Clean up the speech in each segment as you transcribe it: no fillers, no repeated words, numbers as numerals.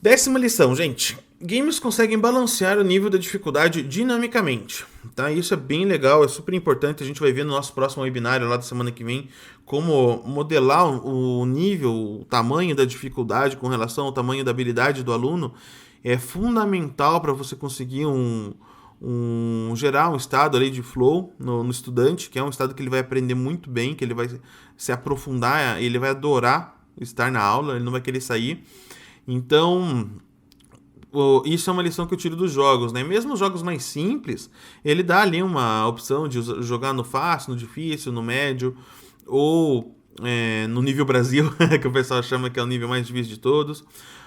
Décima lição, gente. Games conseguem balancear o nível da dificuldade dinamicamente, tá? Isso é bem legal, é super importante. A gente vai ver no nosso próximo webinário lá da semana que vem como modelar o nível, o tamanho da dificuldade com relação ao tamanho da habilidade do aluno. É fundamental para você conseguir gerar um estado ali de flow no estudante, que é um estado que ele vai aprender muito bem, que ele vai se aprofundar, ele vai adorar estar na aula, ele não vai querer sair. Então, isso é uma lição que eu tiro dos jogos, né? Mesmo os jogos mais simples, ele dá ali uma opção de jogar no fácil, no difícil, no médio, ou no nível Brasil, que o pessoal chama que é o nível mais difícil de todos.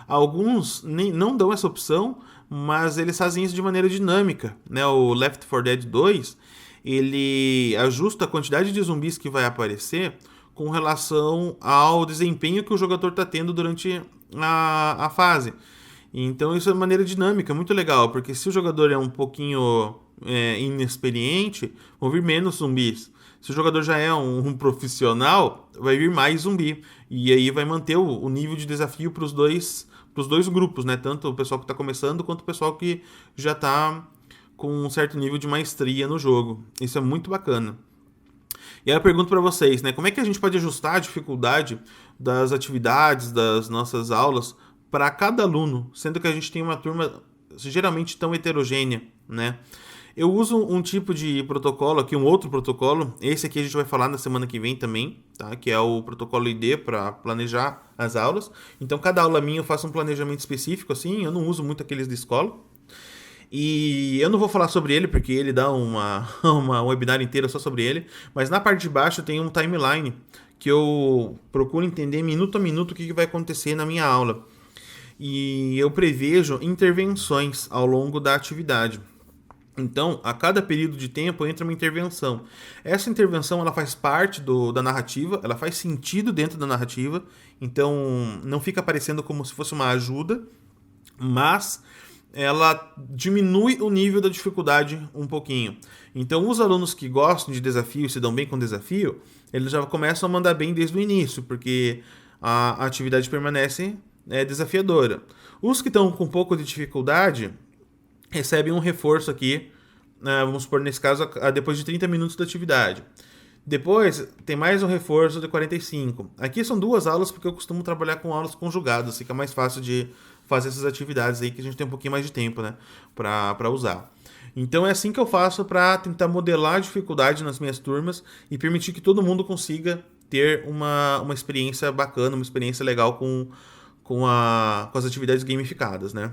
Alguns não dão essa opção, mas eles fazem isso de maneira dinâmica, né? O Left 4 Dead 2, ele ajusta a quantidade de zumbis que vai aparecer com relação ao desempenho que o jogador está tendo durante a fase. Então isso é de maneira dinâmica, muito legal, porque se o jogador é um pouquinho inexperiente, vão vir menos zumbis. Se o jogador já é um profissional, vai vir mais zumbi. E aí vai manter o nível de desafio para os dois grupos, né? Tanto o pessoal que está começando, quanto o pessoal que já está com um certo nível de maestria no jogo. Isso é muito bacana. E aí eu pergunto para vocês, né? Como é que a gente pode ajustar a dificuldade das atividades, das nossas aulas, para cada aluno, sendo que a gente tem uma turma geralmente tão heterogênea, né? Eu uso um tipo de protocolo aqui, um outro protocolo. Esse aqui a gente vai falar na semana que vem também, tá? Que é o protocolo ID para planejar as aulas. Então, cada aula minha eu faço um planejamento específico, assim. Eu não uso muito aqueles de escola. E eu não vou falar sobre ele, porque ele dá uma webinar inteira só sobre ele. Mas na parte de baixo tem um timeline que eu procuro entender minuto a minuto o que vai acontecer na minha aula. E eu prevejo intervenções ao longo da atividade. Então, a cada período de tempo entra uma intervenção. Essa intervenção ela faz parte da narrativa, ela faz sentido dentro da narrativa, então não fica parecendo como se fosse uma ajuda, mas ela diminui o nível da dificuldade um pouquinho. Então, os alunos que gostam de desafio e se dão bem com desafio, eles já começam a mandar bem desde o início, porque a atividade permanece desafiadora. Os que estão com um pouco de dificuldade recebem um reforço aqui, vamos supor, nesse caso, depois de 30 minutos da atividade. Depois, tem mais um reforço de 45. Aqui são duas aulas, porque eu costumo trabalhar com aulas conjugadas, fica mais fácil de fazer essas atividades aí, que a gente tem um pouquinho mais de tempo, né, para usar. Então é assim que eu faço para tentar modelar a dificuldade nas minhas turmas e permitir que todo mundo consiga ter uma experiência bacana, uma experiência legal com as atividades gamificadas, né?